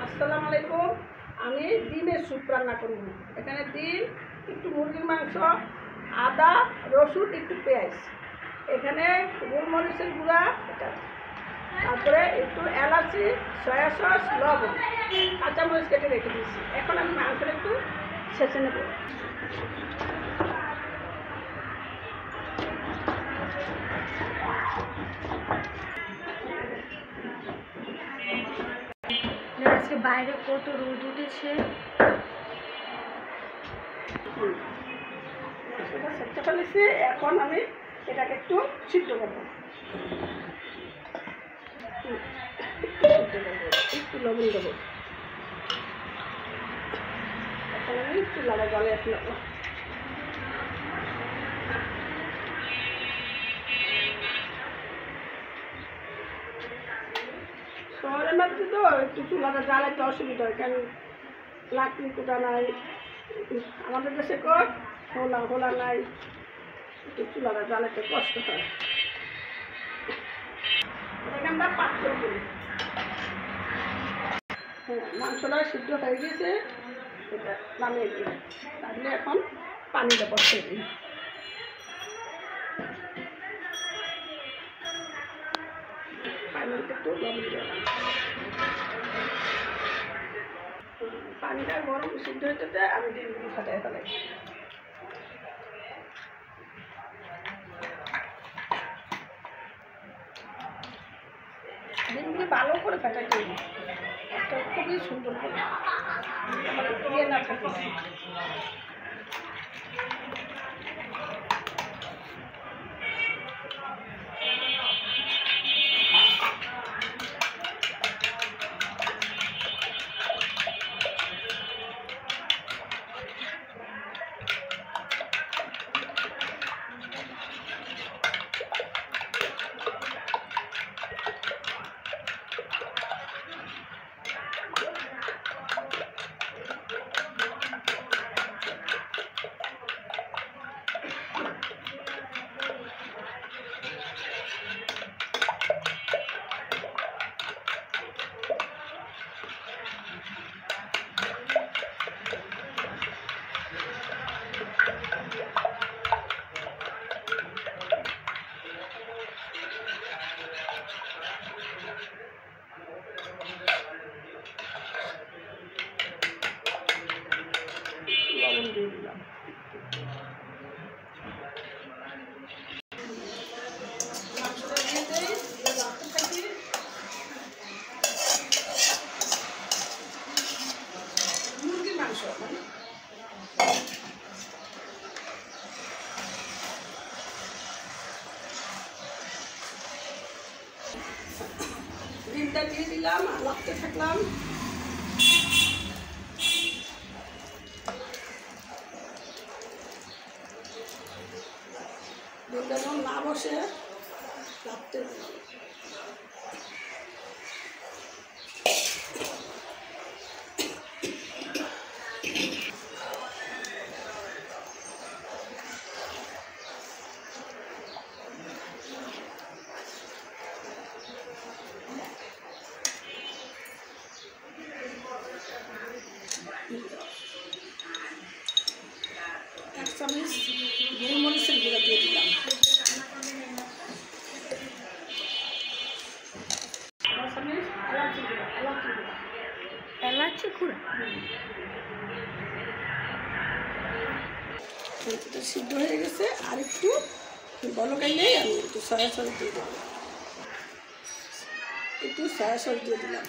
আসসালামু আলাইকুম। আমি ডিমের স্যুপ রান্না করব। এখানে ডিম, একটু মুরগির মাংস, আদা, রসুন, একটু পেঁয়াজ, এখানে গোলমরিচের গুঁড়া, তারপরে একটু এলাচি, সয়া সস, লবণ, কাঁচামরিচ কেটে রেখে দিয়েছি। এখন আমি মাংসটা একটু ছেঁচে নেব। আজকে বাইরে কত রোদ উঠেছে। ছেঁচে ফেলেছি। এখন আমি এটাকে একটু সিদ্ধ করবো। একটু লবণ দেবো। এখন আমি চুলাটা জলে ফেলব। শহরের মধ্যে তো একটু চুলাটা জ্বালাইতে অসুবিধা হয়, কারণ লাকড়ি কুটা নাই। আমাদের দেশে হোলা নাই, একটু চুলাটা জ্বালাইতে কষ্ট হয়। এটাকে আমরা পাত্র করি। হ্যাঁ, মাংসটা সিদ্ধ হয়ে গিয়েছে, এটা নামিয়ে দিই। তাহলে এখন পানিটা বসিয়ে দিই। পানিটা একটু লবণ দিলাম। পানিটা গরম সিদ্ধ হইতে আমি ডিমগুলো ফাটাই ফেলাই। ডিমগুলি ভালো করে ফাটাই দিই, একটা খুবই সুন্দর করে ইয়ে না থাকে। ডিমটা দিয়ে দিলাম, লাগতে থাকলাম। ডিমটা যখন না বসে লাগতে দিলাম। এক চামচ গোলমরিচের গুঁড়া দিয়ে দিলাম। এলাচি গুঁড়া। এটা সিদ্ধ হয়ে গেছে, আর একটু বলকাইলেই আমি একটু সয়া সস দিয়ে দিলাম। একটু সয়া সস দিয়ে দিলাম।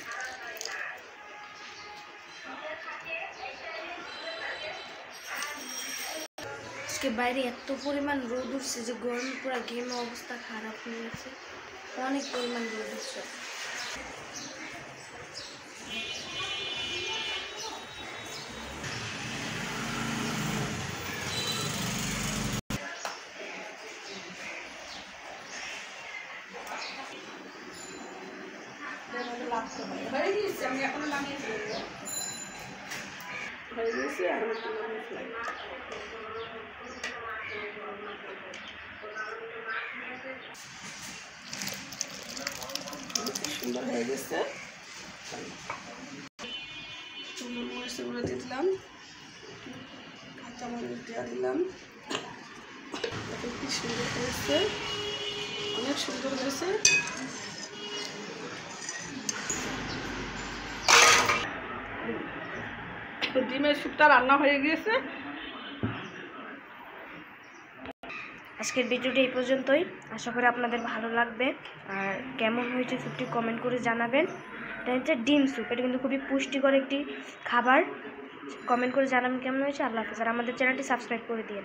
আজকে বাইরে এত পরিমাণ রোদ উঠছে যে গরম পুরো ঘেমে অবস্থা খারাপ হয়ে গেছে। অনেক পরিমাণ রোদ উঠছে। হয়ে গিয়েছে, আমি এখন নামিয়ে ফেলবো। হয়ে গেছে, আর একটু নামিয়ে ফেলবো। সুন্দর হয়ে গেছে। দিলাম, কাঁচামরিচ দিয়ে দিলাম। কি সুন্দর হয়েছে, অনেক সুন্দর হয়েছে। ডিমের স্যুপটা রান্না হয়ে গিয়েছে। আজকের ভিডিওটি এই পর্যন্তই। আশা করি আপনাদের ভালো লাগবে। আর কেমন হয়েছে স্যুপটি কমেন্ট করে জানাবেন। এটা হচ্ছে ডিম স্যুপ, এটা কিন্তু খুবই পুষ্টিকর একটি খাবার। কমেন্ট করে জানাবেন কেমন হয়েছে। আল্লাহ হাফেজ। আর আমাদের চ্যানেলটি সাবস্ক্রাইব করে দিন।